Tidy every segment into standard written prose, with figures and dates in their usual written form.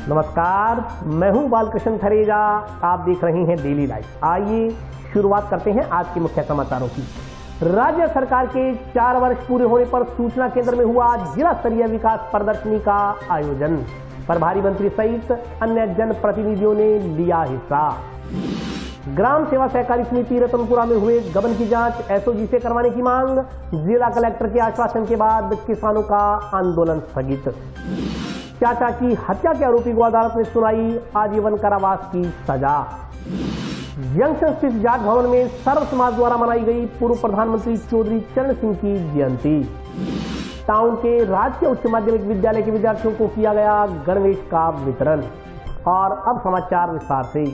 नमस्कार, मैं हूं बालकृष्ण थरेजा। आप देख रहे हैं डेली लाइफ। आइए शुरुआत करते हैं आज के मुख्य समाचारों की। राज्य सरकार के 4 वर्ष पूरे होने पर सूचना केंद्र में हुआ जिला स्तरीय विकास प्रदर्शनी का आयोजन। प्रभारी मंत्री सहित अन्य जनप्रतिनिधियों ने लिया हिस्सा। ग्राम सेवा सहकारी समिति रतनपुरा में हुए गबन की जांच एसओजी से करवाने की मांग। जिला कलेक्टर के आश्वासन के बाद किसानों का आंदोलन स्थगित। चाचा की हत्या के आरोपी को अदालत ने सुनाई आजीवन कारावास की सजा। जंक्शन स्थित जाट भवन में सर्व समाज द्वारा मनाई गई पूर्व प्रधानमंत्री चौधरी चरण सिंह की जयंती। टाउन के राजकीय उच्च माध्यमिक विद्यालय के विद्यार्थियों को किया गया गणवेश का वितरण। और अब समाचार विस्तार से।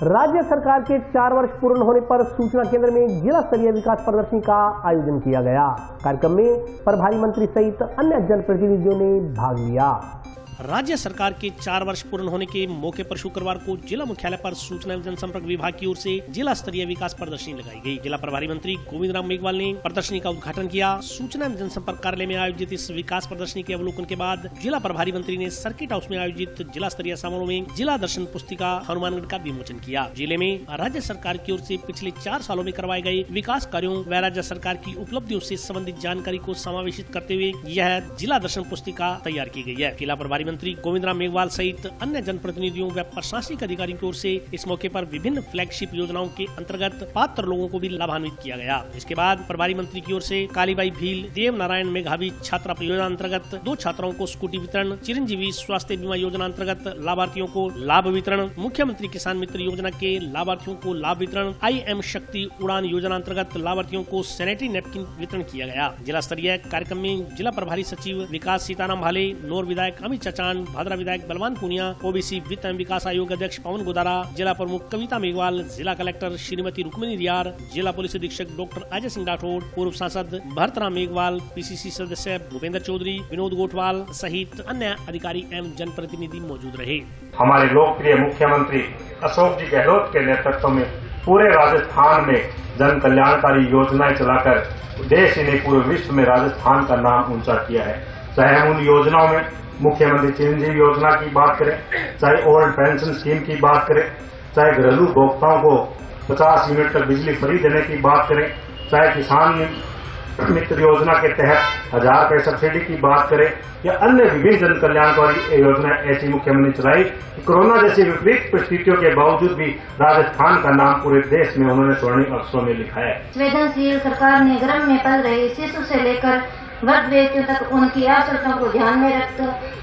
राज्य सरकार के 4 वर्ष पूर्ण होने पर सूचना केंद्र में जिला स्तरीय विकास प्रदर्शनी का आयोजन किया गया। कार्यक्रम में प्रभारी मंत्री सहित अन्य जनप्रतिनिधियों ने भाग लिया। राज्य सरकार के 4 वर्ष पूर्ण होने के मौके पर शुक्रवार को जिला मुख्यालय पर सूचना एवं जनसंपर्क विभाग की ओर से जिला स्तरीय विकास प्रदर्शनी लगाई गई। जिला प्रभारी मंत्री गोविंद राम मेघवाल ने प्रदर्शनी का उद्घाटन किया। सूचना एवं जनसंपर्क कार्यालय में आयोजित इस विकास प्रदर्शनी के अवलोकन के बाद जिला प्रभारी मंत्री ने सर्किट हाउस में आयोजित जिला स्तरीय समारोह में जिला दर्शन पुस्तिका हनुमानगढ़ का विमोचन किया। जिले में राज्य सरकार की ओर से पिछले 4 सालों में करवाए गए विकास कार्यों व राज्य सरकार की उपलब्धियों से संबंधित जानकारी को समावेशित करते हुए यह जिला दर्शन पुस्तिका तैयार की गई है। जिला प्रभारी मंत्री गोविंद राम मेघवाल सहित अन्य जनप्रतिनिधियों व प्रशासनिक अधिकारियों की ओर से इस मौके पर विभिन्न फ्लैगशिप योजनाओं के अंतर्गत पात्र लोगों को भी लाभान्वित किया गया। इसके बाद प्रभारी मंत्री की ओर से कालीबाई भील देव नारायण मेघावी छात्रा योजना अंतर्गत 2 छात्राओं को स्कूटी वितरण, चिरंजीवी स्वास्थ्य बीमा योजना अंतर्गत लाभार्थियों को लाभ वितरण, मुख्यमंत्री किसान मित्र योजना के लाभार्थियों को लाभ वितरण, IM शक्ति उड़ान योजना अंतर्गत लाभार्थियों को सैनिटरी नैपकिन वितरण किया गया। जिला स्तरीय कार्यक्रम में जिला प्रभारी सचिव विकास सीताराम भाले, नौर विधायक अमित चचान, भादरा विधायक बलवान पुनिया, ओबीसी वित्त एवं विकास आयोग अध्यक्ष पवन गोदारा, जिला प्रमुख कविता मेघवाल, जिला कलेक्टर श्रीमती रुक्मिणी रियार, जिला पुलिस अधीक्षक डॉक्टर अजय सिंह राठौड़, पूर्व सांसद भरतराम मेघवाल, PCC सदस्य भूपेंद्र चौधरी, विनोद गोठवाल सहित अन्य अधिकारी एवं जनप्रतिनिधि मौजूद रहे। हमारे लोकप्रिय मुख्यमंत्री अशोक जी गहलोत के नेतृत्व में पूरे राजस्थान में जन कल्याणकारी योजनाएं चलाकर देश ही नहीं पूरे विश्व में राजस्थान का नाम ऊंचा किया है। चाहे हम उन योजनाओं में मुख्यमंत्री चिरंजीवी योजना की बात करें, चाहे ओल्ड पेंशन स्कीम की बात करें, चाहे घरेलू उपभोक्ताओं को 50 यूनिट तक बिजली फ्री देने की बात करें, चाहे किसान मित्र योजना के तहत 1000 रुपए सब्सिडी की बात करें या अन्य विभिन्न जन कल्याणकारी योजना ऐसी मुख्यमंत्री चलाई। कोरोना जैसी विपरीत परिस्थितियों के बावजूद भी राजस्थान का नाम पूरे देश में उन्होंने स्वर्णिम अक्षरों में लिखा है। संवेदनशील सरकार ने गर्भ में पल रहे शिशु से लेकर वृद्ध व्यक्तियों तक उनकी आवश्यकताओं को ध्यान में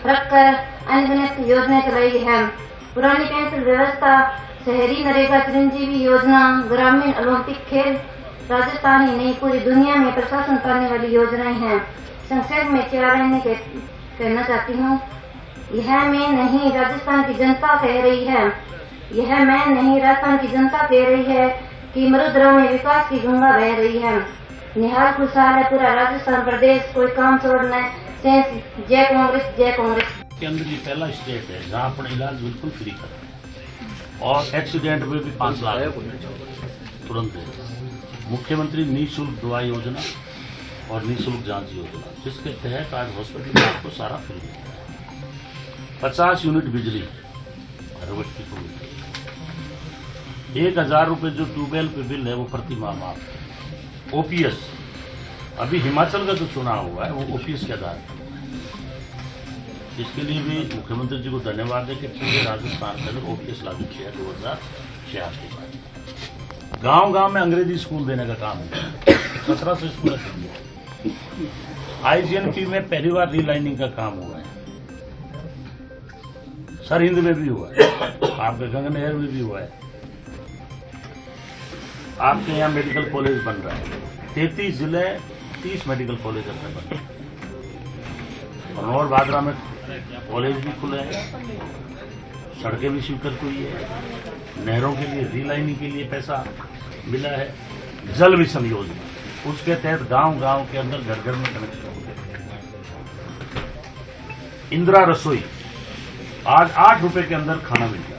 रखकर अनगिनत योजनाएं चलाई है। पुरानी पेंशन व्यवस्था, शहरी नरेगा, चिरंजीवी योजना, ग्रामीण ओलंपिक खेल राजस्थान ही नहीं पूरी दुनिया में प्रशासन करने वाली योजनाएं हैं। संक्षेप में 4 कहना चाहती हूँ। यह मैं नहीं राजस्थान की जनता कह रही है, यह मैं नहीं राजस्थान की जनता कह रही है कि मरुद्रा में विकास की गंगा बह रही है। निहाल खुशहाल है पूरा राजस्थान प्रदेश, कोई काम छोड़ना है। जय कांग्रेस, जय कांग्रेस। केंद्र की पहला स्टेट है जहां अपना इलाज बिल्कुल फ्री करते हैं और एक्सीडेंट में भी 5 लाख तुरंत है। मुख्यमंत्री निःशुल्क दवा योजना और निःशुल्क जांच योजना, जिसके तहत आज हॉस्पिटल में आपको सारा फ्री है। 50 यूनिट बिजली हर व्यक्ति को मिलती है। 1000 रुपए जो ट्यूबवेल पे बिल है वो प्रति माह माफ है। OPS अभी हिमाचल का जो चुनाव हुआ है वो OPS के आधार पर, इसके लिए भी मुख्यमंत्री जी को धन्यवाद है कि पूरे राजस्थान के अंदर OPS लागू किया 2006 के बाद। गांव-गांव में अंग्रेजी स्कूल देने का काम है। 1700 स्कूल है। IGNP में पहली बार रीलाइनिंग का काम हुआ है। सरहिंद में भी हुआ है, आपके गंगनहर में भी हुआ है। आपके यहाँ मेडिकल कॉलेज बन रहा है। 33 जिले 30 मेडिकल कॉलेज अपने बन रहे हैं। और नौर भादरा में कॉलेज भी खुले हैं, सड़कें भी स्वीकृत हुई है, नहरों के लिए रीलाइनिंग के लिए पैसा मिला है। जल मिशन योजना, उसके तहत गांव-गांव के अंदर घर-घर में कनेक्शन हो गए। इंदिरा रसोई, आज 8 रुपए के अंदर खाना मिल गया।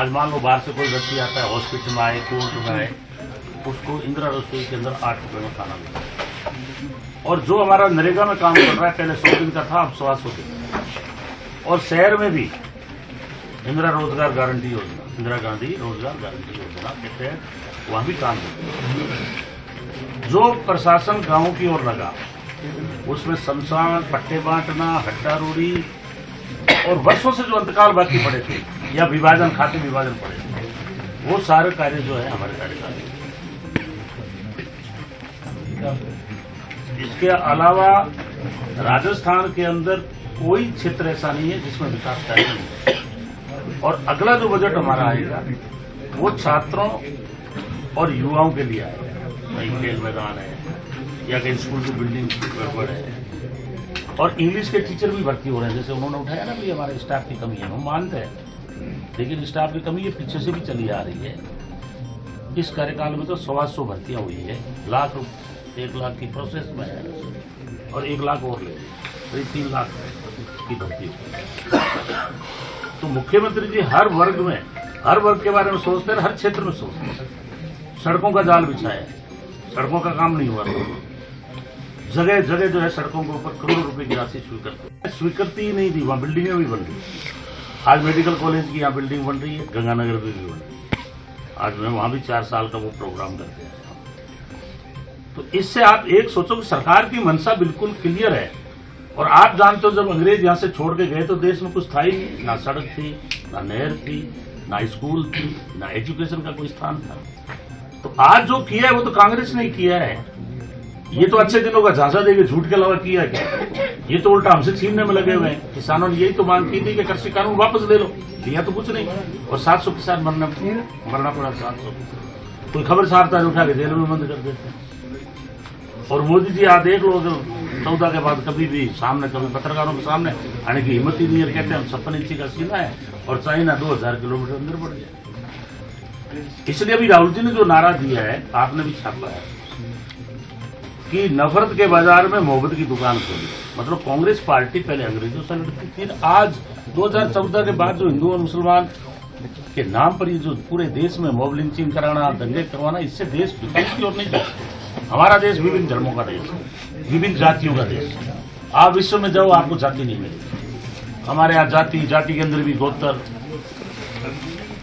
आज मान लो बाहर से कोई व्यक्ति आता है, हॉस्पिटल में आए, कोर्ट में आए, उसको इंदिरा रसोई के अंदर 8 रुपए में खाना मिलता है। और जो हमारा नरेगा में काम कर रहा है, पहले 100 दिन का था, अब 125 दिन। और शहर में भी इंदिरा रोजगार गारंटी योजना, इंदिरा गांधी रोजगार गारंटी योजना के तहत वहां भी काम होता। जो प्रशासन गांवों की ओर लगा उसमें शमशान, पट्टे बांटना, हट्टारोड़ी और वर्षों से जो अंतकाल बाकी पड़े थे या विभाजन, खाते विभाजन पड़े थे, वो सारे कार्य जो है हमारे कार्यकाल में। इसके अलावा राजस्थान के अंदर कोई क्षेत्र ऐसा नहीं है जिसमें विकास कार्य नहीं है। और अगला जो बजट हमारा आएगा वो छात्रों और युवाओं के लिए आएगा। कहीं खेल मैदान है या कहीं स्कूल की बिल्डिंग गड़बड़ है, और इंग्लिश के टीचर भी भर्ती हो रहे हैं। जैसे उन्होंने उठाया ना कि हमारे स्टाफ की कमी है, हम मानते हैं, लेकिन स्टाफ की कमी ये पीछे से भी चली आ रही है। इस कार्यकाल में तो 125 भर्तियां हुई है, 1 लाख की प्रोसेस में है और 1 लाख और ले, करीब 3 लाख की भर्ती हुई। तो मुख्यमंत्री जी हर वर्ग के बारे में सोचते हैं, हर क्षेत्र में सोचते हैं। सड़कों का जाल बिछाया, सड़कों का काम नहीं हुआ, जगह जगह जो है सड़कों के ऊपर करोड़ों रुपए की राशि स्वीकृति ही नहीं थी, वहां बिल्डिंगें भी बन रही। आज मेडिकल कॉलेज की यहाँ बिल्डिंग बन रही है, गंगानगर में भी बन रही है। आज मैं वहां भी 4 साल का वो प्रोग्राम करके आया। तो इससे आप एक सोचो कि सरकार की मंशा बिल्कुल क्लियर है। और आप जानते हो जब अंग्रेज यहाँ से छोड़ के गए तो देश में कुछ था ही नहीं, ना सड़क थी, ना नहर थी, ना स्कूल थी, ना एजुकेशन का कोई स्थान था। तो आज जो किया है वो तो कांग्रेस ने किया है। ये तो अच्छे दिनों का झांसा देके झूठ के अलावा किया क्या? ये तो उल्टा हमसे छीनने में लगे हुए हैं। किसानों ने यही तो मांग की थी कि कृषि कानून वापस ले लो, लिया तो कुछ नहीं। और 700 किसान मरना पड़ा, 700। कोई खबर छापता है उठा के जेल में बंद कर देते हैं। और मोदी जी आप देख लो, 14 के बाद कभी भी सामने, कभी पत्रकारों के सामने आने की हिम्मत ही नहीं है। कहते हैं हम 56 इंची का सीना है और चाइना 2000 किलोमीटर अंदर बढ़ गया। इसलिए अभी राहुल जी ने जो नारा दिया है, आपने भी छापा है कि नफरत के बाजार में मोहब्बत की दुकान खोली। मतलब कांग्रेस पार्टी पहले अंग्रेजों से लड़ती थी, फिर आज 2014 के बाद जो हिंदू और मुसलमान के नाम पर ये जो पूरे देश में मॉब लिंचिंग कराना, दंगे करवाना, इससे देश विकास की ओर नहीं जाता। हमारा देश विभिन्न धर्मों का देश है, विभिन्न जातियों का देश है। आप विश्व में जाओ, आपको जाति नहीं मिलेगी। हमारे यहाँ जाति के अंदर भी गोत्र।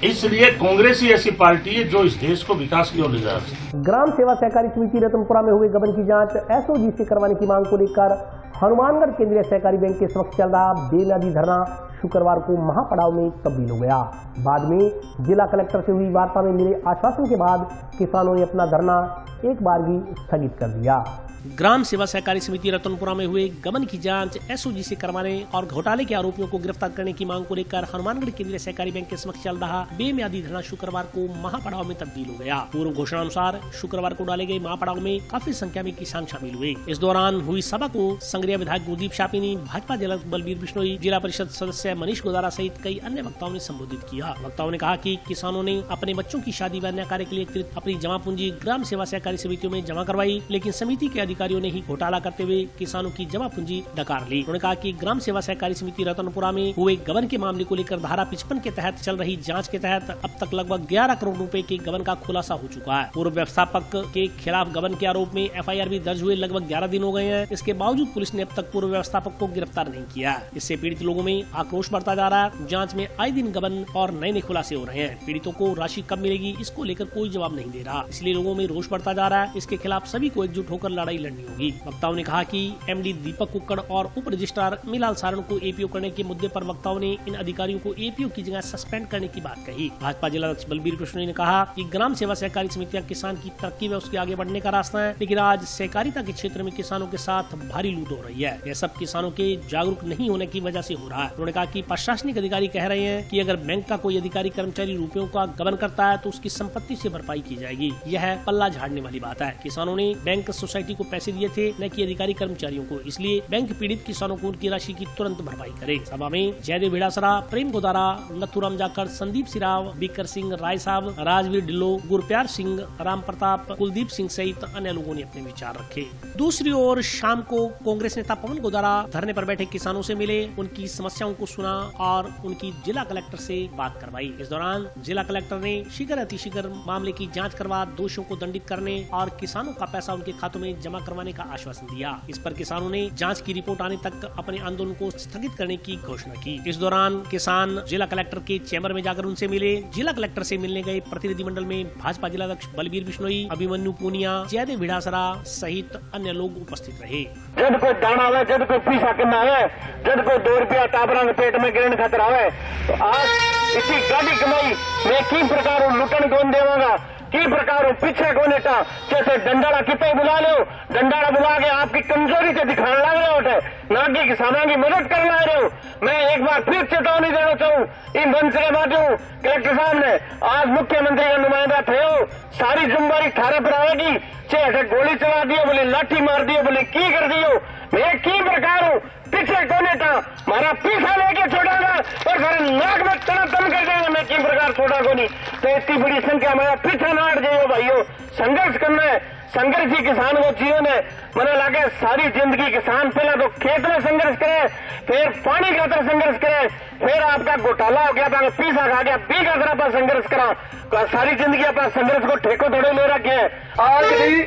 इसलिए कांग्रेस ही ऐसी पार्टी है जो इस देश को विकास की ओर ले जा रही है। ग्राम सेवा सहकारी समिति रतनपुरा में हुए गबन की जांच एसओजी से करवाने की मांग को लेकर हनुमानगढ़ केंद्रीय सहकारी बैंक के समक्ष चल रहा बेमियादी धरना शुक्रवार को महापड़ाव में तब्दील हो गया। बाद में जिला कलेक्टर से हुई वार्ता में मिले आश्वासन के बाद किसानों ने अपना धरना एक बार भी स्थगित कर दिया। ग्राम सेवा सहकारी समिति रतनपुरा में हुए गबन की जांच एसओजी से करवाने और घोटाले के आरोपियों को गिरफ्तार करने की मांग को लेकर हनुमानगढ़ केंद्रीय सहकारी बैंक के समक्ष चल रहा बेमियादी धरना शुक्रवार को महापड़ाव में तब्दील हो गया। पूर्व घोषणा अनुसार शुक्रवार को डाले गए महापड़ाव में काफी संख्या में किसान शामिल हुए। इस दौरान हुई सभा को संग्रिया विधायक गुरदीप शापिनी, भाजपा जिला बलबीर बिश्नोई, जिला परिषद सदस्य मनीष गोदारा सहित कई अन्य वक्ताओं ने संबोधित किया। वक्ताओं ने कहा कि किसानों ने अपने बच्चों की शादी व अन्य कार्य के लिए अपनी जमा पूंजी ग्राम सेवा सहकारी समितियों में जमा करवाई, लेकिन समिति के अधिकारियों ने ही घोटाला करते हुए किसानों की जमा पूंजी नकार ली। उन्होंने कहा कि ग्राम सेवा सहकारी समिति रतनपुरा में हुए गबन के मामले को लेकर धारा 55 के तहत चल रही जांच के तहत अब तक लगभग 11 करोड़ रुपए के गबन का खुलासा हो चुका है। पूर्व व्यवस्थापक के खिलाफ गबन के आरोप में एफआईआर भी दर्ज हुए लगभग 11 दिन हो गए हैं। इसके बावजूद पुलिस ने अब तक पूर्व व्यवस्थापक को गिरफ्तार नहीं किया। इससे पीड़ित लोगों में आक्रोश बढ़ता जा रहा है। जाँच में आए दिन गबन और नए खुलासे हो रहे हैं। पीड़ितों को राशि कब मिलेगी इसको लेकर कोई जवाब नहीं दे रहा, इसलिए लोगों में रोष बढ़ता जा रहा है। इसके खिलाफ सभी को एकजुट होकर लड़ाई लड़नी होगी। वक्ताओं ने कहा कि एमडी दीपक कुक्कड़ और उप रजिस्ट्रार मिलाल सारण को एपीओ करने के मुद्दे पर वक्ताओं ने इन अधिकारियों को एपीओ की जगह सस्पेंड करने की बात कही। भाजपा जिला अध्यक्ष बलबीर बिश्नोई ने कहा कि ग्राम सेवा सहकारी समितियां किसान की तरक्की व उसके आगे बढ़ने का रास्ता है, लेकिन आज सहकारिता के क्षेत्र में किसानों के साथ भारी लूट हो रही है। यह सब किसानों के जागरूक नहीं होने की वजह से हो रहा है। उन्होंने कहा कि प्रशासनिक अधिकारी कह रहे हैं कि अगर बैंक का कोई अधिकारी कर्मचारी रुपयों का गबन करता है तो उसकी संपत्ति से भरपाई की जाएगी। यह पल्ला झाड़ने वाली बात है। किसानों ने बैंक सोसाइटी को पैसे दिए थे, न कि अधिकारी कर्मचारियों को, इसलिए बैंक पीड़ित किसानों को उनकी राशि की तुरंत भरपाई करे। सभा में जयदेव भिड़ासरा, प्रेम गोदारा, नथुराम जाकर, संदीप सिराव, बीकर सिंह, राय साहब, राजवीर ढिल्लो, गुरप्यार सिंह, राम प्रताप, कुलदीप सिंह सहित अन्य लोगों ने अपने विचार रखे। दूसरी ओर शाम को कांग्रेस नेता पवन गोदारा धरने पर बैठे किसानों से मिले, उनकी समस्याओं को सुना और उनकी जिला कलेक्टर से बात करवाई। इस दौरान जिला कलेक्टर ने शीघ्र अतिशीघ्र मामले की जाँच करवा दोषियों को दंडित करने और किसानों का पैसा उनके खातों में जमा जमा करवाने का आश्वासन दिया। इस पर किसानों ने जांच की रिपोर्ट आने तक अपने आंदोलन को स्थगित करने की घोषणा की। इस दौरान किसान जिला कलेक्टर के चैम्बर में जाकर उनसे मिले। जिला कलेक्टर से मिलने गए प्रतिनिधिमंडल में भाजपा जिलाध्यक्ष बलबीर बिश्नोई, अभिमन्यु पूनिया, जयदेव भिड़ासरा सहित अन्य लोग उपस्थित रहे। जब कोई दाना आवे, जब कोई पीसा करना आवे, जब कोई 2 रुपया टाबरा के पेट में गिरने खातर आवे, तो आज इसी गाड़ी कमाई मैं की प्रकार लुटन कौन देवागा, की प्रकार पीछे कोने का जैसे डंडारा कितने बुला लो, डंडारा बुला के आपकी कमजोरी से दिखाने लग रहे होते, ना कि किसानों की मदद करने आ रहे हो। मैं एक बार फिर चेतावनी देना चाहूँ इन मंच के माध्यम कलेक्टर साहब ने, आज मुख्यमंत्री का नुमाइंदा थे हो, सारी जिम्मेदारी थारे पर आएगी। चाहे गोली चला दियो, बोले लाठी मार दियो, बोले की कर दियो, मैं की प्रकार हूँ पीछे कोने का मारा पीछा लेके छोड़ागा और सारे नाक में तना तन कर देंगे, मैं की प्रकार छोड़ा को नहीं। तो इतनी बड़ी संख्या मेरा पीछे ना हट जाइयो भाइयों, संघर्ष करना है। संघर्ष ही किसान को जीवन है। मैंने लगे सारी जिंदगी किसान पहले तो खेत में संघर्ष करे, फिर पानी का तरह संघर्ष करे, फिर आपका घोटाला हो गया था, पीसा खा गया, पी का तरह पर संघर्ष करा, तो सारी जिंदगी अपना संघर्ष को ठेको थोड़े ले रखे है। आज भी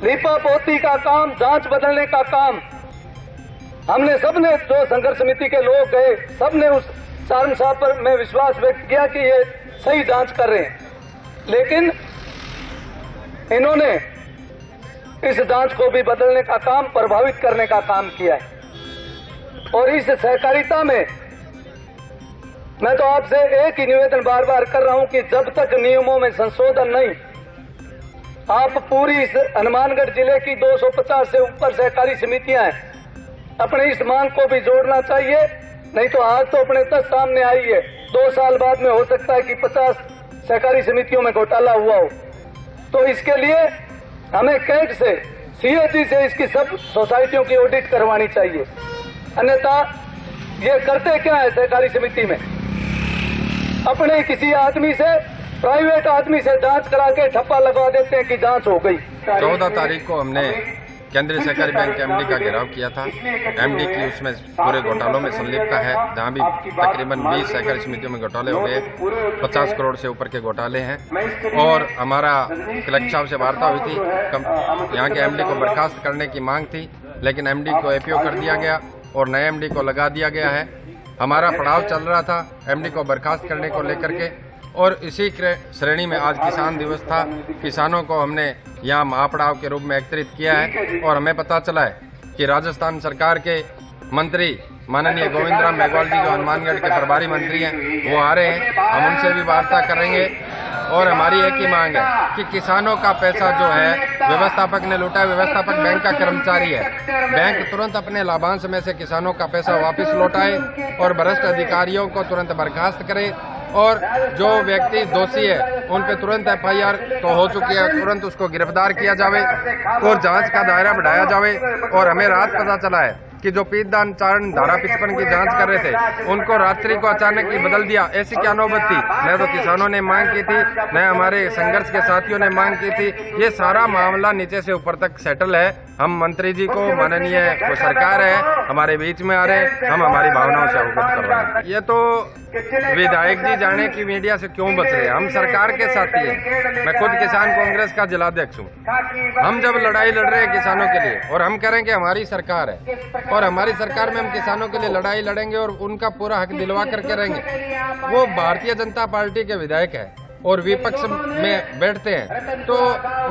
लीपा पोती का काम, जांच बदलने का काम हमने सबने, जो संघर्ष समिति के लोग गए, सबने उस चारण साहब पर मैं विश्वास व्यक्त किया कि ये सही जांच कर रहे हैं, लेकिन इन्होंने इस जांच को भी बदलने का काम, प्रभावित करने का काम किया है। और इस सहकारिता में मैं तो आपसे एक ही निवेदन बार बार कर रहा हूं कि जब तक नियमों में संशोधन नहीं, आप पूरी इस हनुमानगढ़ जिले की 250 से ऊपर सहकारी समितियां हैं, अपने इस मांग को भी जोड़ना चाहिए। नहीं तो आज तो अपने तक सामने आई है, 2 साल बाद में हो सकता है कि 50 सहकारी समितियों में घोटाला हुआ हो। तो इसके लिए हमें कैट से, सीएजी से इसकी सब सोसाइटियों की ऑडिट करवानी चाहिए। अन्यथा ये करते क्या है सहकारी समिति में, अपने किसी आदमी से, प्राइवेट आदमी से जांच करा के ठप्पा लगवा देते हैं कि जांच हो गई। 14 तारीख को हमने केंद्रीय सहकारी बैंक के एमडी का घेराव किया था। एमडी की उसमें पूरे घोटालों में संलिप्तता है, जहां भी तकरीबन 20 सहकारी समितियों में घोटाले हो गए, 50 करोड़ से ऊपर के घोटाले हैं। और हमारा कलेक्टर साहब से वार्ता हुई थी, यहाँ के एमडी को बर्खास्त करने की मांग थी, लेकिन एमडी को एपीओ कर दिया गया और नए एमडी को लगा दिया गया है। हमारा पड़ाव चल रहा था एमडी को बर्खास्त करने को लेकर के, और इसी श्रेणी में आज किसान दिवस था। किसानों को हमने यहाँ महापड़ाव के रूप में एकत्रित किया है और हमें पता चला है कि राजस्थान सरकार के मंत्री माननीय गोविंद राम मेघवाल जी, जो हनुमानगढ़ के प्रभारी मंत्री हैं, वो आ रहे हैं। हम उनसे भी वार्ता करेंगे और हमारी एक ही मांग है कि किसानों का पैसा जो है व्यवस्थापक ने लूटा है, व्यवस्थापक बैंक का कर्मचारी है, बैंक तुरंत अपने लाभांश में से किसानों का पैसा वापस लौटाए और भ्रष्ट अधिकारियों को तुरंत बर्खास्त करे, और जो व्यक्ति दोषी है उन पे तुरंत एफआईआर तो हो चुकी है, तुरंत उसको गिरफ्तार किया जावे और जांच का दायरा बढ़ाया जावे। और हमें रात पता चला है कि जो पीतदान चारण धारा 55 की जांच कर रहे थे, उनको रात्रि को अचानक ही बदल दिया। ऐसी क्या नौबत थी? न तो किसानों ने मांग की थी, न हमारे संघर्ष के साथियों ने मांग की थी। ये सारा मामला नीचे से ऊपर तक सेटल है। हम मंत्री जी को, माननीय जो सरकार है, हमारे बीच में आ रहे हैं, हम हमारी भावनाओं से अवगत कर रहे हैं। ये तो विधायक जी जाने की मीडिया से क्यों बच रहे हैं, हम सरकार के साथी हैं। मैं खुद किसान कांग्रेस का जिलाध्यक्ष हूँ। हम जब लड़ाई लड़ रहे हैं किसानों के लिए, और हम करें कि हमारी सरकार है और हमारी सरकार में हम किसानों के लिए लड़ाई लड़ेंगे और उनका पूरा हक दिलवा करके रहेंगे। वो भारतीय जनता पार्टी के विधायक है और विपक्ष में बैठते हैं, तो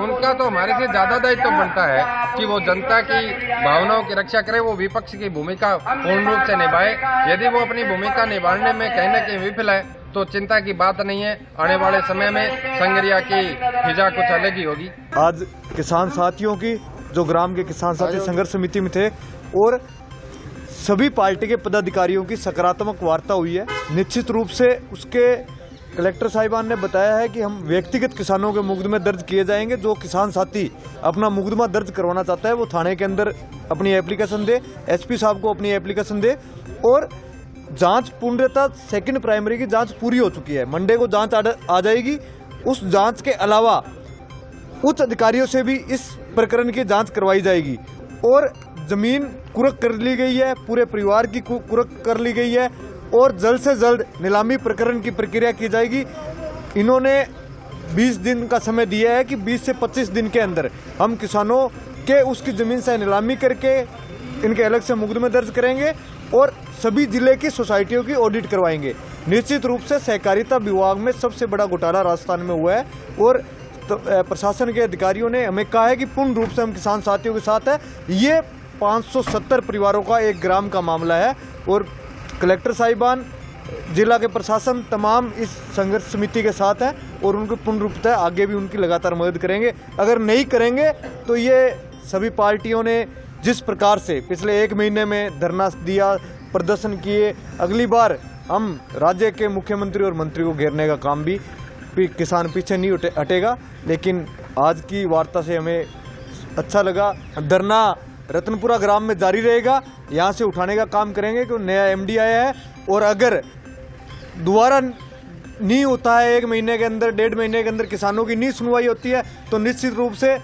उनका तो हमारे से ज्यादा दायित्व बनता है कि वो जनता की भावनाओं की रक्षा करे, वो विपक्ष की भूमिका पूर्ण रूप से निभाए। यदि वो अपनी भूमिका निभाने में कहीं न कहीं विफल है तो चिंता की बात नहीं है, आने वाले समय में संगरिया की फिजा कुछ अलग ही होगी। आज किसान साथियों की, जो ग्राम के किसान साथी संघर्ष समिति में थे, और सभी पार्टी के पदाधिकारियों की सकारात्मक वार्ता हुई है। निश्चित रूप से उसके कलेक्टर साहिबान ने बताया है कि हम व्यक्तिगत किसानों के मुकदमे दर्ज किए जाएंगे। जो किसान साथी अपना मुकदमा दर्ज करवाना चाहता है वो थाने के अंदर अपनी एप्लीकेशन दे, एसपी साहब को अपनी एप्लीकेशन दे, और जांच पूर्णतः सेकंड प्राइमरी की जांच पूरी हो चुकी है। मंडे को जांच आ जाएगी। उस जांच के अलावा उच्च अधिकारियों से भी इस प्रकरण की जांच करवाई जाएगी, और जमीन कुर्क कर ली गई है, पूरे परिवार की कुर्क कर ली गई है, और जल्द से जल्द नीलामी प्रकरण की प्रक्रिया की जाएगी। इन्होंने 20 दिन का समय दिया है कि 20 से 25 दिन के अंदर हम किसानों के उसकी जमीन से नीलामी करके इनके अलग से मुकदमे दर्ज करेंगे और सभी जिले की सोसाइटियों की ऑडिट करवाएंगे। निश्चित रूप से सहकारिता विभाग में सबसे बड़ा घोटाला राजस्थान में हुआ है और प्रशासन के अधिकारियों ने हमें कहा है कि पूर्ण रूप से हम किसान साथियों के साथ है। ये 570 परिवारों का एक ग्राम का मामला है और कलेक्टर साहिबान, जिला के प्रशासन तमाम इस संघर्ष समिति के साथ है और उनको पूर्ण रूप से आगे भी उनकी लगातार मदद करेंगे। अगर नहीं करेंगे तो ये सभी पार्टियों ने जिस प्रकार से पिछले 1 महीने में धरना दिया, प्रदर्शन किए, अगली बार हम राज्य के मुख्यमंत्री और मंत्री को घेरने का काम भी किसान पीछे नहीं हटेगा। लेकिन आज की वार्ता से हमें अच्छा लगा। धरना रतनपुरा ग्राम में जारी रहेगा, यहाँ से उठाने का काम करेंगे क्योंकि नया एमडी आया है और अगर दोबारा नहीं होता है 1 महीने के अंदर, 1.5 महीने के अंदर किसानों की नहीं सुनवाई होती है तो निश्चित रूप से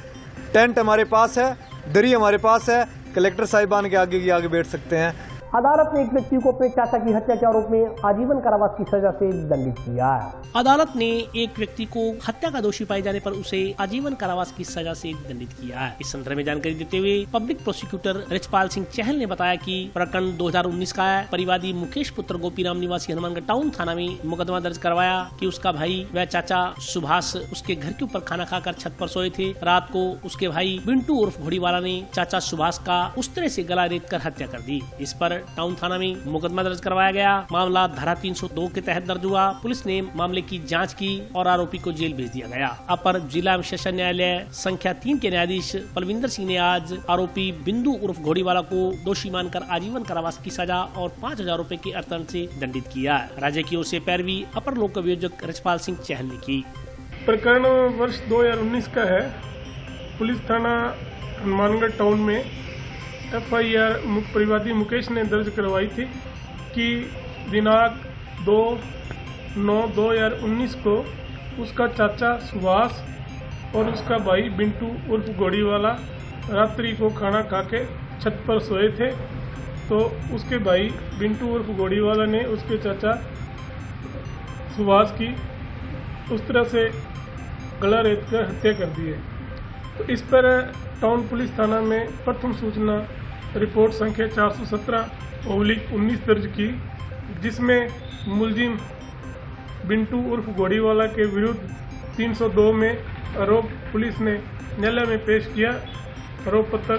टेंट हमारे पास है, दरी हमारे पास है, कलेक्टर साहिबान के आगे बैठ सकते हैं। अदालत ने एक व्यक्ति को अपने चाचा की हत्या के आरोप में आजीवन कारावास की सजा से दंडित किया है। अदालत ने एक व्यक्ति को हत्या का दोषी पाए जाने पर उसे आजीवन कारावास की सजा से दंडित किया है। इस संदर्भ में जानकारी देते हुए पब्लिक प्रोसिक्यूटर रिचपाल सिंह चहल ने बताया कि प्रकरण 2019 का है। परिवादी मुकेश पुत्र गोपीराम निवासी हनुमानगढ़ टाउन थाना में मुकदमा दर्ज करवाया कि उसका भाई व चाचा सुभाष उसके घर के ऊपर खाना खाकर छत पर सोए थे। रात को उसके भाई बिंटू उर्फ घोड़ीवाला ने चाचा सुभाष का उस तरह से गला रेत कर हत्या कर दी। इस पर टाउन थाना में मुकदमा दर्ज करवाया गया। मामला धारा 302 के तहत दर्ज हुआ। पुलिस ने मामले की जांच की और आरोपी को जेल भेज दिया गया। अपर जिला सेशन न्यायालय संख्या 3 के न्यायाधीश पलविंदर सिंह ने आज आरोपी बिंदु उर्फ घोड़ीवाला को दोषी मानकर आजीवन कारावास की सजा और 5,000 रूपए के अर्थदंड से दंडित किया। राज्य की ओर से पैरवी अपर लोक अभियोजक रिचपाल सिंह चहल ने की। प्रकरण वर्ष 2019 का है। पुलिस थाना हनुमानगढ़ टाउन में FIR परिवादी मुकेश ने दर्ज करवाई थी कि दिनांक 2/9/2019 को उसका चाचा सुभाष और उसका भाई बिंटू उर्फ घोड़ीवाला रात्रि को खाना खा के छत पर सोए थे। तो उसके भाई बिंटू उर्फ घोड़ीवाला ने उसके चाचा सुभाष की उस तरह से गला रेत कर हत्या कर दी है। तो इस पर टाउन पुलिस थाना में प्रथम सूचना रिपोर्ट संख्या 417/19 दर्ज की, जिसमें मुलजिम बिंटू उर्फ घोड़ीवाला के विरुद्ध 302 में आरोप पुलिस ने न्यायालय में पेश किया आरोप पत्र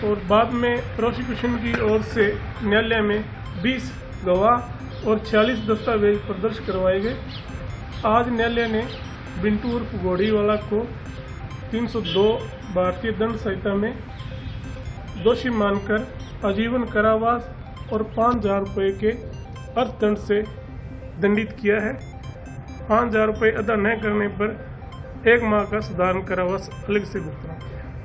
और बाद में प्रोसिक्यूशन की ओर से न्यायालय में 20 गवाह और 46 दस्तावेज प्रदर्शित करवाए गए। आज न्यायालय ने बिंटू उर्फ घोड़ीवाला को 302 भारतीय दंड संहिता में दोषी मानकर आजीवन कारावास और 5,000 रुपये के अर्थदंड से दंडित किया है। 5,000 रुपये अदा न करने पर 1 माह का साधारण कारावास अलग से भुगतना।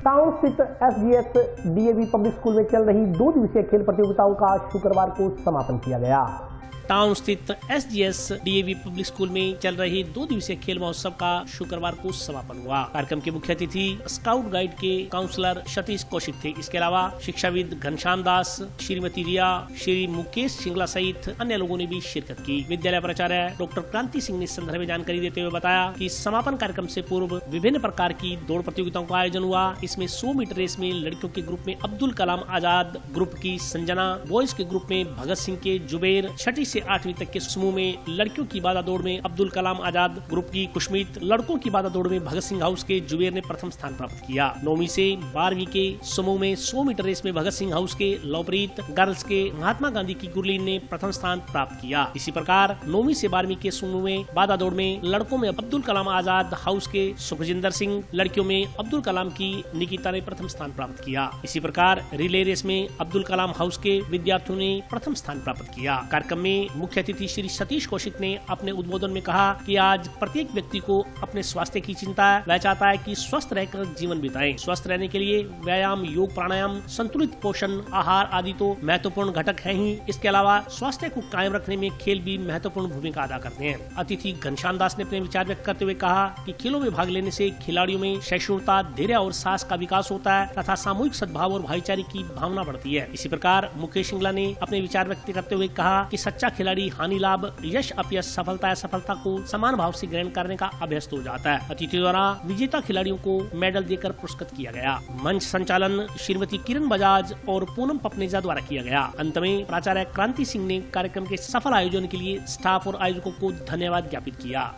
टाउन स्थित SGS DAV पब्लिक स्कूल में चल रही 2 दिवसीय खेल प्रतियोगिताओं का शुक्रवार को समापन किया गया। टाउन स्थित SGS DAV पब्लिक स्कूल में चल रहे 2 दिवसीय खेल महोत्सव का शुक्रवार को समापन हुआ। कार्यक्रम के मुख्य अतिथि स्काउट गाइड के काउंसलर सतीश कौशिक थे। इसके अलावा शिक्षाविद घनश्याम दास, श्रीमती रिया, श्री मुकेश सिंगला सहित अन्य लोगों ने भी शिरकत की। विद्यालय प्राचार्य डॉक्टर क्रांति सिंह ने इस संदर्भ में जानकारी देते हुए बताया कि समापन कार्यक्रम से पूर्व विभिन्न प्रकार की दौड़ प्रतियोगिताओं का आयोजन हुआ। इसमें 100 मीटर रेस में लड़कियों के ग्रुप में अब्दुल कलाम आजाद ग्रुप की संजना, बॉयज के ग्रुप में भगत सिंह के जुबेर, 6वीं से 8वीं तक के समूह में लड़कियों की बाधा दौड़ में अब्दुल कलाम आजाद ग्रुप की कुशमीत, लड़कों की बाधा दौड़ में भगत सिंह हाउस के जुबेर ने प्रथम स्थान प्राप्त किया। 9वीं से 12वीं के समूह में 100 मीटर रेस में भगत सिंह हाउस के लवप्रीत, गर्ल्स के महात्मा गांधी की गुरलीन ने प्रथम स्थान प्राप्त किया। इसी प्रकार 9वीं से 12वीं के समूह में बाधा दौड़ में लड़कों में अब्दुल कलाम आजाद हाउस के सुखजिंदर सिंह, लड़कियों में अब्दुल कलाम की निकिता ने प्रथम स्थान प्राप्त किया। इसी प्रकार रिले रेस में अब्दुल कलाम हाउस के विद्यार्थियों ने प्रथम स्थान प्राप्त किया। कार्यक्रम में मुख्य अतिथि श्री सतीश कौशिक ने अपने उद्बोधन में कहा कि आज प्रत्येक व्यक्ति को अपने स्वास्थ्य की चिंता है। वह चाहता है कि स्वस्थ रहकर जीवन बिताएं। स्वस्थ रहने के लिए व्यायाम, योग, प्राणायाम, संतुलित पोषण, आहार आदि तो महत्वपूर्ण घटक हैं ही। इसके अलावा स्वास्थ्य को कायम रखने में खेल भी महत्वपूर्ण भूमिका अदा करते हैं। अतिथि घनश्याम दास ने अपने विचार व्यक्त करते हुए कहा कि खेलों में भाग लेने से खिलाड़ियों में सहिष्णुता, धैर्य और साहस का विकास होता है तथा सामूहिक सद्भाव और भाईचारे की भावना बढ़ती है। इसी प्रकार मुकेश सिंगला ने अपने विचार व्यक्त करते हुए कहा कि सच्चा खिलाड़ी हानि लाभ, यश अपयश, सफलता असफलता को समान भाव से ग्रहण करने का अभ्यस्त हो जाता है। अतिथियों द्वारा विजेता खिलाड़ियों को मेडल देकर पुरस्कृत किया गया। मंच संचालन श्रीमती किरण बजाज और पूनम पपनेजा द्वारा किया गया। अंत में प्राचार्य क्रांति सिंह ने कार्यक्रम के सफल आयोजन के लिए स्टाफ और आयोजकों को धन्यवाद ज्ञापित किया।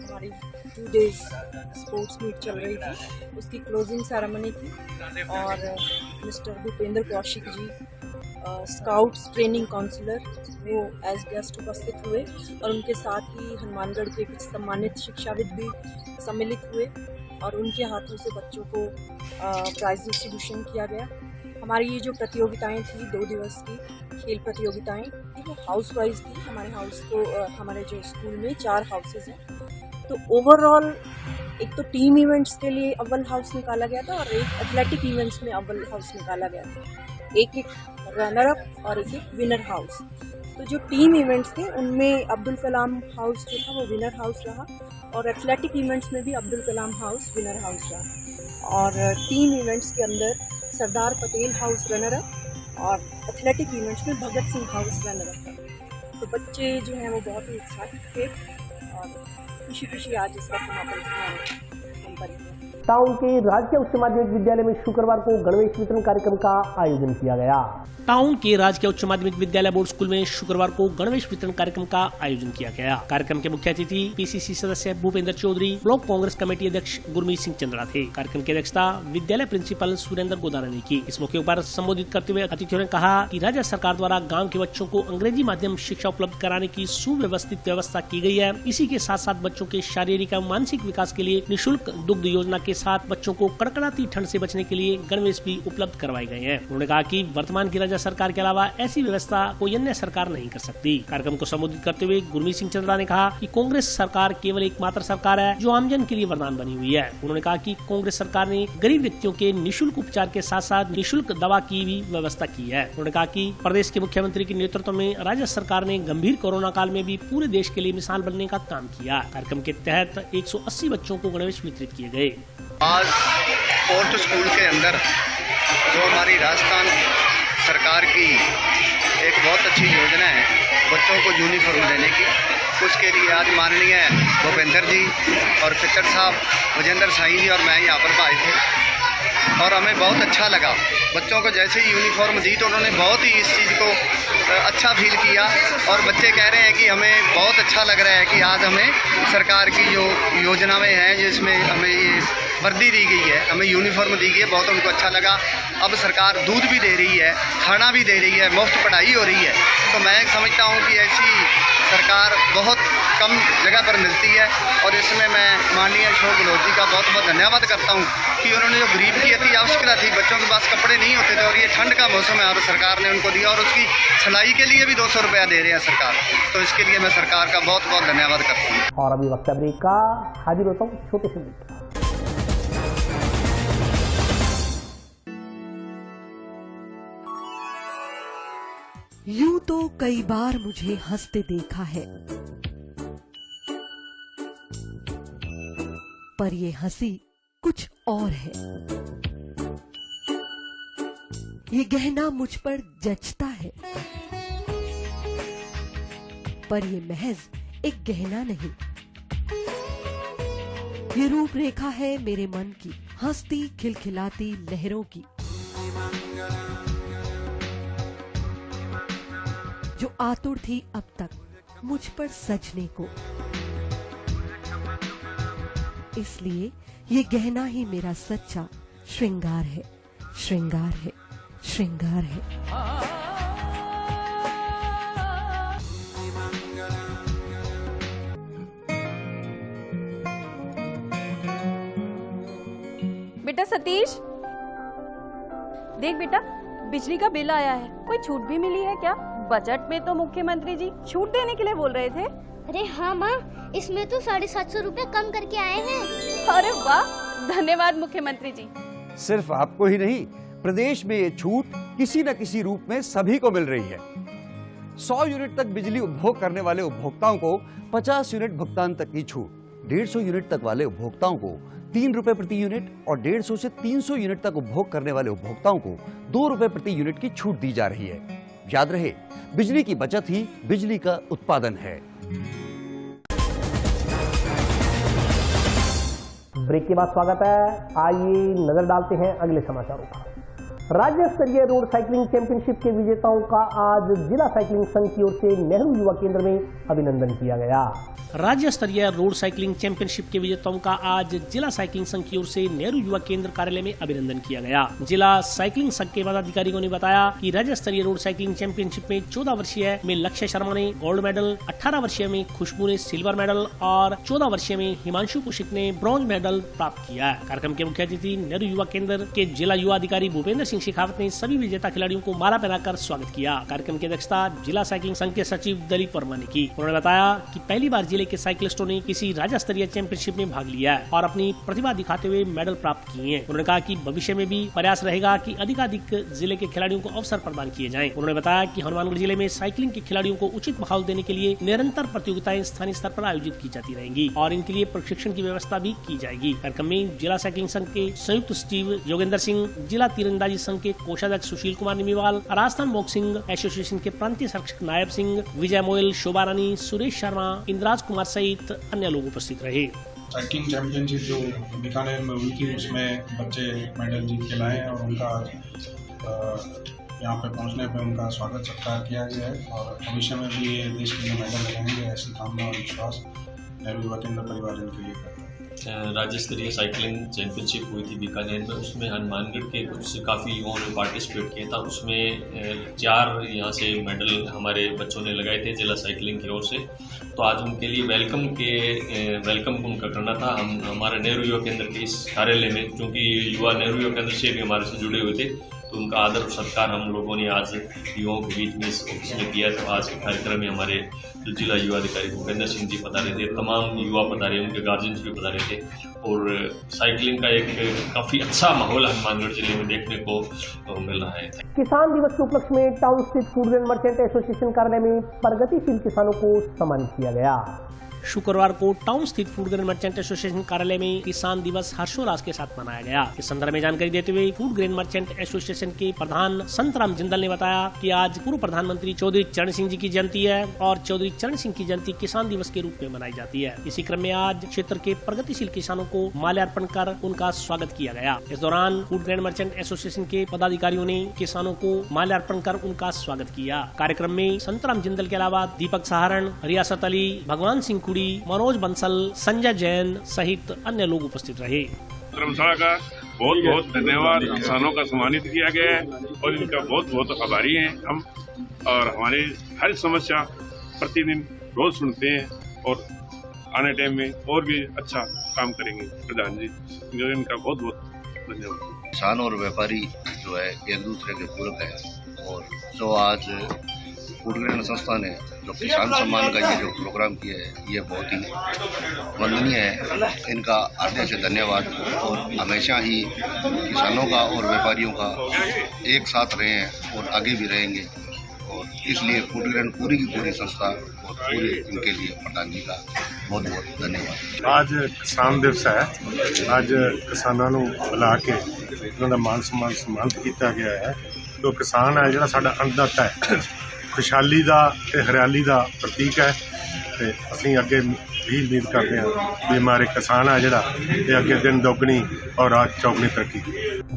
हमारी 2 डेज स्पोर्ट्स मीट चल रही थी, उसकी क्लोजिंग सेरेमनी थी और mister Bhupendra Kaushik ji scouts training counsellor वो एज गेस्ट उपस्थित हुए और उनके साथ ही हनुमानगढ़ के कुछ सम्मानित शिक्षाविद भी सम्मिलित हुए और उनके हाथों से बच्चों को प्राइज डिस्ट्रीब्यूशन किया गया। हमारी ये जो प्रतियोगिताएं थी 2 दिवस की खेल प्रतियोगिताएं वो हाउस वाइज थी। हमारे हाउस को हमारे जो स्कूल में 4 हाउसेज हैं, तो ओवरऑल एक तो टीम इवेंट्स के लिए अव्वल हाउस निकाला गया था और एक एथलेटिक इवेंट्स में अव्वल हाउस निकाला गया था। एक रनर अप और एक विनर हाउस। तो जो टीम इवेंट्स थे उनमें अब्दुल कलाम हाउस जो था वो विनर हाउस रहा और एथलेटिक इवेंट्स में भी Abdul Kalam house winner house रहा और टीम इवेंट्स के अंदर Sardar Patel house runner up और एथलेटिक इवेंट्स में Bhagat Singh house runner up था। तो बच्चे जो हैं वो बहुत ही उत्साहित थे और खुशी आज इसका समापन संपन्न। टाउन के राजकीय उच्च माध्यमिक विद्यालय में शुक्रवार को गणवेश वितरण कार्यक्रम का आयोजन किया गया। टाउन के राजकीय उच्च माध्यमिक विद्यालय बोर्ड स्कूल में शुक्रवार को गणवेश वितरण कार्यक्रम का आयोजन किया गया। कार्यक्रम के मुख्य अतिथि पीसीसी सदस्य भूपेंद्र चौधरी, ब्लॉक कांग्रेस कमेटी अध्यक्ष गुरमीत सिंह चंद्रा थे। कार्यक्रम की अध्यक्षता विद्यालय प्रिंसिपल सुरेंद्र गोदारा ने की। इस मौके पर संबोधित करते हुए अतिथियों ने कहा कि राज्य सरकार द्वारा गाँव के बच्चों को अंग्रेजी माध्यम शिक्षा उपलब्ध कराने की सुव्यवस्थित व्यवस्था की गई है। इसी के साथ साथ बच्चों के शारीरिक एवं मानसिक विकास के लिए निःशुल्क दुग्ध योजना के साथ बच्चों को कड़कड़ाती ठंड से बचने के लिए गणवेश भी उपलब्ध करवाए गए हैं। उन्होंने कहा कि वर्तमान की राज्य सरकार के अलावा ऐसी व्यवस्था कोई अन्य सरकार नहीं कर सकती। कार्यक्रम को संबोधित करते हुए गुरमीत सिंह चंद्रा ने कहा कि कांग्रेस सरकार केवल एकमात्र सरकार है जो आमजन के लिए वरदान बनी हुई है। उन्होंने कहा कि कांग्रेस सरकार ने गरीब व्यक्तियों के निःशुल्क उपचार के साथ साथ निःशुल्क दवा की भी व्यवस्था की है। उन्होंने कहा कि प्रदेश के मुख्यमंत्री के नेतृत्व में राज्य सरकार ने गंभीर कोरोना काल में भी पूरे देश के लिए मिसाल बनने का काम किया। कार्यक्रम के तहत 180 बच्चों को गणवेश वितरित किए गए। आज पोस्ट स्कूल के अंदर जो हमारी राजस्थान सरकार की एक बहुत अच्छी योजना है बच्चों को यूनिफॉर्म देने की, उसके लिए आज माननीय भूपेंद्र जी और फिक्र साहब, विजेंद्र साई जी और मैं यहाँ पर आए थे और हमें बहुत अच्छा लगा। बच्चों को जैसे ही यूनिफॉर्म दी तो उन्होंने बहुत ही इस चीज़ को अच्छा फील किया और बच्चे कह रहे हैं कि हमें बहुत अच्छा लग रहा है कि आज हमें सरकार की जो योजनाएं हैं जिसमें हमें ये वर्दी दी गई है, हमें यूनिफॉर्म दी गई है, बहुत उनको अच्छा लगा। अब सरकार दूध भी दे रही है, खाना भी दे रही है, मुफ्त पढ़ाई हो रही है। तो मैं समझता हूँ कि ऐसी सरकार बहुत कम जगह पर मिलती है और इसमें मैं माननीय अशोक गहलोत जी का बहुत बहुत धन्यवाद करता हूँ कि उन्होंने जो गरीब की अति आवश्यकता थी, बच्चों के पास कपड़े नहीं होते थे और ये ठंड का मौसम है और सरकार ने उनको दिया और उसकी सिलाई के लिए भी 200 रुपया दे रहे हैं सरकार। तो इसके लिए मैं सरकार का बहुत बहुत धन्यवाद करता हूँ। और अभी वक्त ब्रेक का, हाजिर होता हूँ छोटे से ब्रेक। यूं तो कई बार मुझे हंसते देखा है, पर ये हंसी कुछ और है। ये गहना मुझ पर जचता है, पर ये महज एक गहना नहीं। ये रूपरेखा है मेरे मन की, हंसती खिलखिलाती लहरों की, जो आतुर थी अब तक मुझ पर सजने को। इसलिए ये गहना ही मेरा सच्चा श्रृंगार है, श्रृंगार है, श्रृंगार है। बेटा सतीश, देख बेटा, बिजली का बिल आया है। कोई छूट भी मिली है क्या? बजट में तो मुख्यमंत्री जी छूट देने के लिए बोल रहे थे। अरे हाँ माँ, इसमें तो 750 रुपए कम करके आए हैं। अरे वाह, धन्यवाद मुख्यमंत्री जी। सिर्फ आपको ही नहीं, प्रदेश में ये छूट किसी न किसी रूप में सभी को मिल रही है। 100 यूनिट तक बिजली उपभोग करने वाले उपभोक्ताओं को 50 यूनिट भुगतान तक की छूट, 150 यूनिट तक वाले उपभोक्ताओं को 3 रुपए प्रति यूनिट और 150 से 300 यूनिट तक उपभोग करने वाले उपभोक्ताओं को 2 रुपए प्रति यूनिट की छूट दी जा रही है। याद रहे, बिजली की बचत ही बिजली का उत्पादन है। ब्रेक के बाद स्वागत है। आइए नजर डालते हैं अगले समाचारों पर। राज्य स्तरीय रोड साइकिलिंग चैंपियनशिप के विजेताओं का आज जिला साइकिलिंग संघ की ओर से नेहरू युवा केंद्र में अभिनंदन किया गया। राज्य स्तरीय रोड साइकिलिंग चैंपियनशिप के विजेताओं का आज जिला साइकिलिंग संघ की ओर से नेहरू युवा केंद्र कार्यालय में अभिनंदन किया गया। जिला साइकिलिंग संघ के पदाधिकारियों ने बताया कि राज्य स्तरीय रोड साइकिलिंग चैंपियनशिप में 14 वर्षीय में लक्ष्य शर्मा ने गोल्ड मेडल, 18 वर्षीय में खुशबू ने सिल्वर मेडल और 14 वर्षीय में हिमांशु कौशिक ने ब्रॉन्ज मेडल प्राप्त किया। कार्यक्रम के मुख्य अतिथि नेहरू युवा केंद्र के जिला युवा अधिकारी भूपेंद्र सिंह शेखावत ने सभी विजेता खिलाड़ियों को माला पहनाकर स्वागत किया। कार्यक्रम की अध्यक्षता जिला साइकिलिंग संघ के सचिव दिलीप वर्मा ने की। उन्होंने बताया कि पहली बार जिले के साइकिलिस्टों ने किसी राज्य स्तरीय चैंपियनशिप में भाग लिया है और अपनी प्रतिभा दिखाते हुए मेडल प्राप्त किए हैं। उन्होंने कहा कि भविष्य में भी प्रयास रहेगा कि अधिकाधिक जिले के खिलाड़ियों को अवसर प्रदान किए जाएं। उन्होंने बताया कि हनुमानगढ़ जिले में साइकिलिंग के खिलाड़ियों को उचित माहौल देने के लिए निरंतर प्रतियोगिताएं स्थानीय स्तर पर आयोजित की जाती रहेंगी और इनके लिए प्रशिक्षण की व्यवस्था भी की जाएगी। कार्यक्रम में जिला साइकिलिंग संघ के संयुक्त सचिव योगेंद्र सिंह, जिला तीरंदाजी संघ के कोषाध्यक्ष सुशील कुमार निमीवाल, राजस्थान बॉक्सिंग एसोसिएशन के प्रांतीय संरक्षक नायब सिंह, विजय मोयल, शोभा रानी, सुरेश शर्मा, इंद्राज कुमार सहित अन्य लोग उपस्थित रहे। साइकिलिंग चैंपियनशिप जो बीकानेर में हुई थी उसमें बच्चे मेडल जीत के लाए और उनका यहाँ पे पहुँचने पे उनका स्वागत सत्कार किया गया है और भविष्य में भी ये देश के लिए मेडल लगाएंगे, ऐसी कामना और विश्वास नेहरू युवा केंद्र परिवार इनके लिए करते हैं। राज्य स्तरीय साइकिलिंग चैंपियनशिप हुई थी बीकानेर में, उसमें हनुमानगढ़ के कुछ काफ़ी युवाओं ने पार्टिसिपेट किया था। उसमें 4 यहाँ से मेडल हमारे बच्चों ने लगाए थे जिला साइकिलिंग की ओर से। तो आज उनके लिए वेलकम उनका करना था। हम हमारे नेहरू युवा केंद्र के इस कार्यालय में, क्योंकि युवा नेहरू युवा केंद्र से भी हमारे से जुड़े हुए थे, तो उनका आदर सत्कार हम लोगों ने आज युवाओं के बीच में इस ऑफिस में किया। तो आज के कार्यक्रम में हमारे जो जिला युवा अधिकारी भूपेंद्र सिंह जी पधारे थे, तमाम युवा पधारे, उनके गार्जियंस भी पधारे थे और साइकिलिंग का एक काफ़ी अच्छा माहौल हनुमानगढ़ जिले में देखने को मिल रहा है। किसान दिवस के उपलक्ष्य में टाउन स्थित फूड ग्रेन मर्चेंट एसोसिएशन कार्यालय में प्रगतिशील किसानों को सम्मानित किया गया। शुक्रवार को टाउन स्थित फूड ग्रेन मर्चेंट एसोसिएशन कार्यालय में किसान दिवस हर्षोल्लास के साथ मनाया गया। इस संदर्भ में जानकारी देते हुए फूड ग्रेन मर्चेंट एसोसिएशन के प्रधान संतराम जिंदल ने बताया कि आज पूर्व प्रधानमंत्री चौधरी चरण सिंह जी की जयंती है और चौधरी चरण सिंह की जयंती किसान दिवस के रूप में मनाई जाती है। इसी क्रम में आज क्षेत्र के प्रगतिशील किसानों को माल्यार्पण कर उनका स्वागत किया गया। इस दौरान फूड ग्रेन मर्चेंट एसोसिएशन के पदाधिकारियों ने किसानों को माल्यार्पण कर उनका स्वागत किया। कार्यक्रम में संतराम जिंदल के अलावा दीपक सहारण, रियासत अली, भगवान सिंह कुड़ी, मनोज बंसल, संजय जैन सहित अन्य लोग उपस्थित रहे। धर्मशाला का बहुत बहुत धन्यवाद। किसानों का सम्मानित किया गया है और इनका बहुत बहुत आभारी हैं हम, और हमारी हर समस्या प्रतिदिन रोज सुनते हैं और आने टाइम में और भी अच्छा काम करेंगे प्रधान जी, जो इनका बहुत बहुत धन्यवाद। किसान और व्यापारी जो है एक दूसरे के पूरक है और जो आज फूड ग्रेन संस्था ने जो किसान सम्मान का ये जो प्रोग्राम किया है ये बहुत ही वंदनीय है। इनका हृदय से धन्यवाद और हमेशा ही किसानों का और व्यापारियों का एक साथ रहे हैं और आगे भी रहेंगे और इसलिए फूड ग्रेन पूरी की पूरी संस्था और पूरे इनके लिए प्रधान जी का बहुत बहुत धन्यवाद। आज किसान दिवस है, आज किसानों को बुला के उन्होंने मान सम्मान सम्मानित किया गया है। तो किसान है जो साडा अन्नदाता है, खुशहाली का ते हरियाली का प्रतीक है। ते असीं अगे यही उम्मीद करते हैं कि हमारे किसान है जरा अगे दिन दोगुनी और रात चौगुनी तरक्की।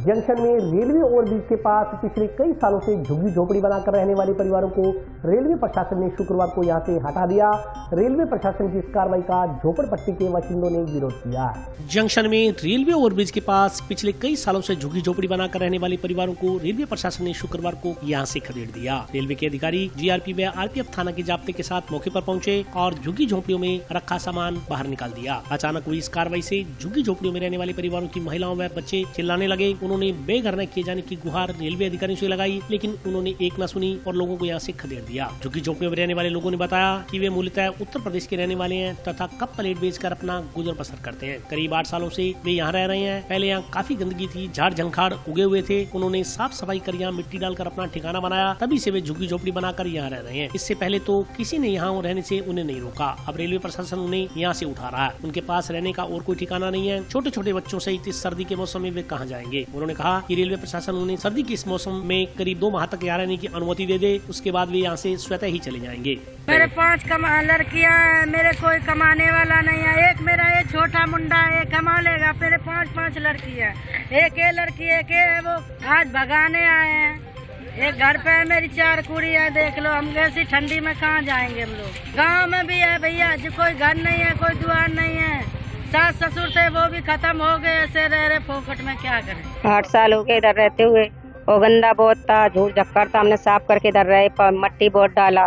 जंक्शन में रेलवे ओवरब्रिज के पास पिछले कई सालों से झुग्गी झोपड़ी बनाकर रहने वाले परिवारों को रेलवे प्रशासन ने शुक्रवार को यहां से हटा दिया। रेलवे प्रशासन की इस कार्रवाई का झोपड़पट्टी के बाशिंदों ने विरोध किया। जंक्शन में रेलवे ओवरब्रिज के पास पिछले कई सालों से झुग्गी झोपड़ी बनाकर रहने वाले परिवारों को रेलवे प्रशासन ने शुक्रवार को यहां से खदेड़ दिया। रेलवे के अधिकारी जीआरपी व आरपीएफ थाना के जाब्ते के साथ मौके पर पहुंचे और झुग्गी झोपड़ियों में रखा सामान बाहर निकाल दिया। अचानक हुई इस कार्रवाई से झुग्गी झोपड़ियों में रहने वाले परिवारों की महिलाओं व बच्चे चिल्लाने लगे। उन्होंने बेघर न किए जाने की गुहार रेलवे अधिकारियों से लगाई, लेकिन उन्होंने एक न सुनी और लोगों को यहाँ से खदेड़ दिया। झुग्गी झोपड़ियों में रहने वाले लोगों ने बताया कि वे मूलतः उत्तर प्रदेश के रहने वाले हैं तथा कप प्लेट बेचकर अपना गुजर बसर करते हैं। करीब 8 सालों से वे यहाँ रह रहे हैं। पहले यहाँ काफी गंदगी थी, झाड़ झंखाड़ उगे हुए थे। उन्होंने साफ सफाई कर यहाँ मिट्टी डालकर अपना ठिकाना बनाया, तभी से वे झुग्गी झोपड़ी बनाकर यहाँ रह रहे हैं। इससे पहले तो किसी ने यहाँ रहने से उन्हें नहीं रोका। अब रेलवे प्रशासन उन्हें यहाँ से उठा रहा है। उनके पास रहने का और कोई ठिकाना नहीं है। छोटे छोटे बच्चों सहित इस सर्दी के मौसम में वे कहाँ जाएंगे। उन्होंने कहा कि रेलवे प्रशासन उन्हें सर्दी के इस मौसम में करीब 2 माह तक यहाँ रहने की अनुमति दे दे, उसके बाद वे यहाँ से स्वतः ही चले जाएंगे। मेरे 5 लड़कियां हैं, मेरे कोई कमाने वाला नहीं है। एक मेरा ये छोटा मुंडा है, कमा लेगा। मेरे 5 लड़की है, एक ये लड़की एक है, वो आज भगाने आए हैं। एक घर पे है, मेरी 4 कुड़ी है। देख लो, हम ऐसी ठंडी में कहाँ जाएंगे हम लोग। गाँव में भी है भैया जी, कोई घर नहीं है, कोई दुआर नहीं है। सास ससुर थे वो भी खत्म हो गए, ऐसे रह रहे फोकट में, क्या करें। 8 साल हो गए इधर रहते हुए, और गंदा बहुत था, धूल झक्कर था। हमने साफ करके इधर रहे, मट्टी बहुत डाला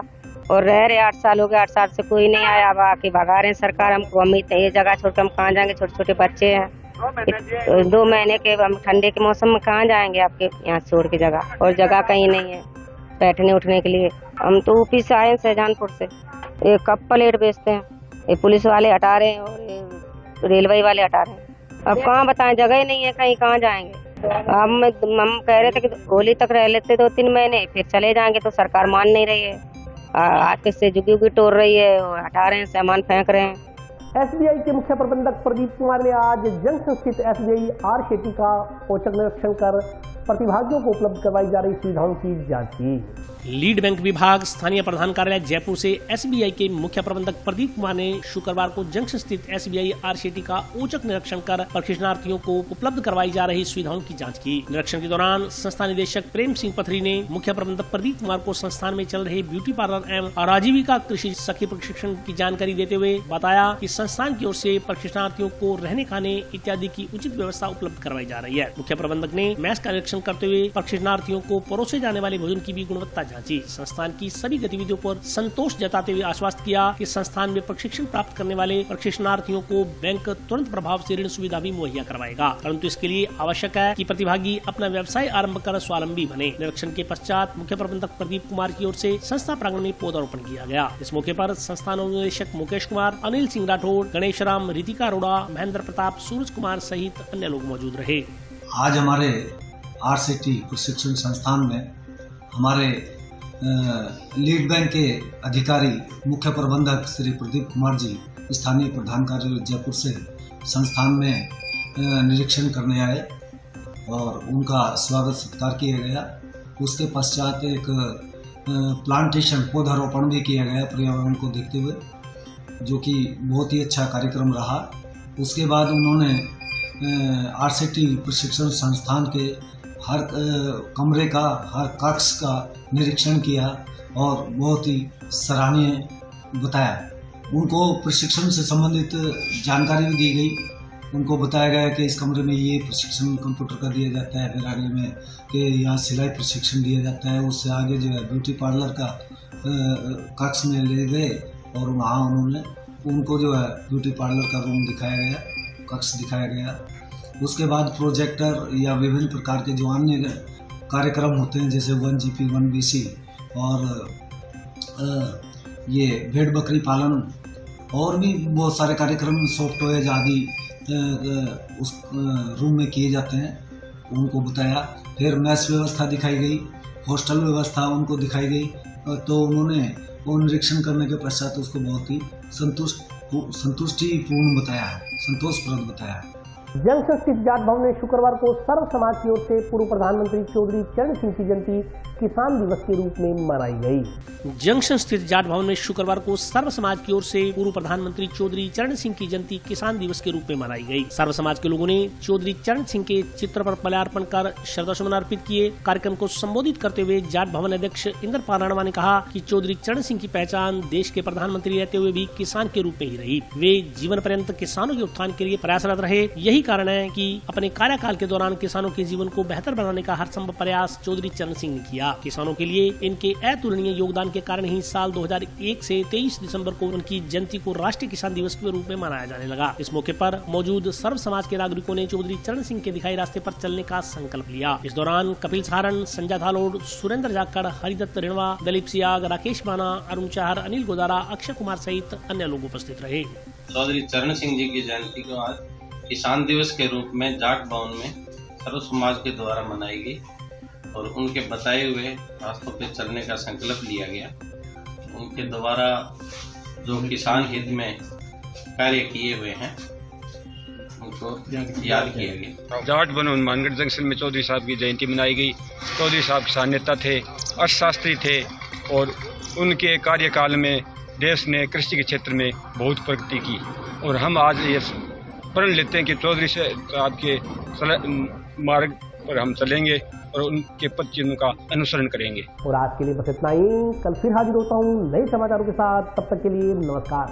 और रह रहे। 8 साल हो गए, 8 साल से कोई नहीं आया। अब आके भगा रहे हैं सरकार हमको। हम ये जगह छोड़कर हम कहाँ जाएंगे, छोटे छोटे बच्चे हैं। 2 महीने के हम ठंडे के मौसम में कहाँ जाएंगे आपके यहाँ छोड़ के जगह, और जगह कहीं नहीं है बैठने उठने के लिए। हम तो ऊपी से आए शाहजहानपुर से। ये कप प्लेट बेचते हैं, ये पुलिस वाले हटा रहे हैं और रेलवे वाले हटा रहे हैं। अब कहाँ बताएं, जगह ही नहीं है कहीं, कहाँ जाएंगे। हम कह रहे थे कि होली तक रह लेते 2-3 महीने, फिर चले जाएंगे, तो सरकार मान नहीं रही है। आके से जुगी उगी तोड़ रही है, हटा रहे हैं, सामान फेंक रहे हैं। एसबीआई के मुख्य प्रबंधक प्रदीप कुमार ने आज जंक्शन स्थित एसबीआई आर शेट्टी का औचक निरीक्षण कर प्रतिभागियों को उपलब्ध करवाई जा रही सुविधाओं की जांच की। लीड बैंक विभाग स्थानीय प्रधान कार्यालय जयपुर से एसबीआई के मुख्य प्रबंधक प्रदीप कुमार ने शुक्रवार को जंक्शन स्थित एसबीआई आर शेट्टी का औचक निरीक्षण कर प्रशिक्षणार्थियों को उपलब्ध करवाई जा रही सुविधाओं की जांच की। निरीक्षण के दौरान संस्थान निदेशक प्रेम सिंह पथरी ने मुख्य प्रबंधक प्रदीप कुमार को संस्थान में चल रहे ब्यूटी पार्लर एवं आजीविका कृषि सखी प्रशिक्षण की जानकारी देते हुए बताया कि संस्थान की ओर से प्रशिक्षणार्थियों को रहने खाने इत्यादि की उचित व्यवस्था उपलब्ध करवाई जा रही है। मुख्य प्रबंधक ने मैस का निरीक्षण करते हुए प्रशिक्षणार्थियों को परोसे जाने वाले भोजन की भी गुणवत्ता जांची। संस्थान की सभी गतिविधियों पर संतोष जताते हुए आश्वस्त किया कि संस्थान में प्रशिक्षण प्राप्त करने वाले प्रशिक्षणार्थियों को बैंक तुरंत प्रभाव से ऋण सुविधा भी मुहैया करवाएगा, परंतु इसके लिए आवश्यक है कि प्रतिभागी अपना व्यवसाय आरंभ कर स्वावलंबी बने। निरीक्षण के पश्चात मुख्य प्रबंधक प्रदीप कुमार की ओर से संस्था प्रांगण में पौधारोपण किया गया। इस मौके पर संस्थान निदेशक मुकेश कुमार, अनिल सिंह राठौड़, गणेश राम, रितिका अरोड़ा, महेंद्र प्रताप, सूरज कुमार सहित अन्य लोग मौजूद रहे। आज हमारे आरसीटी प्रशिक्षण संस्थान में हमारे लीड बैंक के अधिकारी मुख्य प्रबंधक श्री प्रदीप कुमार जी स्थानीय प्रधान कार्यालय जयपुर से संस्थान में निरीक्षण करने आए और उनका स्वागत सत्कार किया गया। उसके पश्चात एक प्लांटेशन पौधारोपण भी किया गया पर्यावरण को देखते हुए, जो कि बहुत ही अच्छा कार्यक्रम रहा। उसके बाद उन्होंने आरसीटी प्रशिक्षण संस्थान के हर कमरे का, हर कक्ष का निरीक्षण किया और बहुत ही सराहनीय बताया। उनको प्रशिक्षण से संबंधित जानकारी भी दी गई। उनको बताया गया कि इस कमरे में ये प्रशिक्षण कंप्यूटर का दिया जाता है, फिर आगे में कि यहाँ सिलाई प्रशिक्षण दिया जाता है। उससे आगे जो है ब्यूटी पार्लर का कक्ष में ले गए और वहाँ उन्होंने उनको जो है ब्यूटी पार्लर का रूम दिखाया गया, कक्ष दिखाया गया। उसके बाद प्रोजेक्टर या विभिन्न प्रकार के जो अन्य कार्यक्रम होते हैं जैसे 1GP 1BC और ये भेड़ बकरी पालन और भी बहुत सारे कार्यक्रम सॉफ्ट टॉयज आदि उस रूम में किए जाते हैं, उनको बताया। फिर मैस व्यवस्था दिखाई गई, हॉस्टल व्यवस्था उनको दिखाई गई। तो उन्होंने वो निरीक्षण करने के पश्चात उसको बहुत ही संतुष्टिपूर्ण बताया है, संतोषप्रद बताया है। जंक्शन स्थित जाट भवन में शुक्रवार को सर्व समाज की ओर से पूर्व प्रधानमंत्री चौधरी चरण सिंह की जयंती किसान दिवस के रूप में मनाई गई। जंक्शन स्थित जाट भवन में शुक्रवार को सर्व समाज की ओर से पूर्व प्रधानमंत्री चौधरी चरण सिंह की जयंती किसान दिवस के रूप में मनाई गई। सर्व समाज के लोगों ने चौधरी चरण सिंह के चित्र पर माल्यार्पण कर श्रद्धासुमन अर्पित किए। कार्यक्रम को संबोधित करते हुए जाट भवन अध्यक्ष इंद्रपाल राणवा ने कहा कि चौधरी चरण सिंह की पहचान देश के प्रधानमंत्री रहते हुए भी किसान के रूप में ही रही। वे जीवन पर्यंत किसानों के उत्थान के लिए प्रयासरत रहे। यही कारण है कि अपने कार्यकाल के दौरान किसानों के जीवन को बेहतर बनाने का हर संभव प्रयास चौधरी चरण सिंह ने किया। किसानों के लिए इनके अतुलनीय योगदान के कारण ही साल 2001 से 23 दिसंबर को उनकी जयंती को राष्ट्रीय किसान दिवस के रूप में मनाया जाने लगा। इस मौके पर मौजूद सर्व समाज के नागरिकों ने चौधरी चरण सिंह के दिखाए रास्ते पर चलने का संकल्प लिया। इस दौरान कपिल सहारण, संजय धालोड़, सुरेंद्र जाखड़, हरिदत्त रिणवा, दलीप सियाग, राकेश माना, अरुण चाहर, अनिल गोदारा, अक्षय कुमार सहित अन्य लोग उपस्थित रहे। चौधरी चरण सिंह जी की जयंती को आज किसान दिवस के रूप में जाट भवन में सर्व समाज के द्वारा मनाई गई और उनके बताए हुए रास्तों पे चलने का संकल्प लिया गया। उनके द्वारा जो किसान हित में कार्य किए हुए हैं उनको याद किया गया। जाट भवन हनुमानगढ़ जंक्शन में चौधरी साहब की जयंती मनाई गई। चौधरी साहब किसान नेता थे, अर्थशास्त्री थे और उनके कार्यकाल में देश ने कृषि के क्षेत्र में बहुत प्रगति की और हम आज ये प्रण लेते हैं कि चौधरी साहब के मार्ग पर हम चलेंगे और उनके पद चिन्हों का अनुसरण करेंगे। और आज के लिए बस इतना ही। कल फिर हाजिर होता हूँ नए समाचारों के साथ। तब तक के लिए नमस्कार।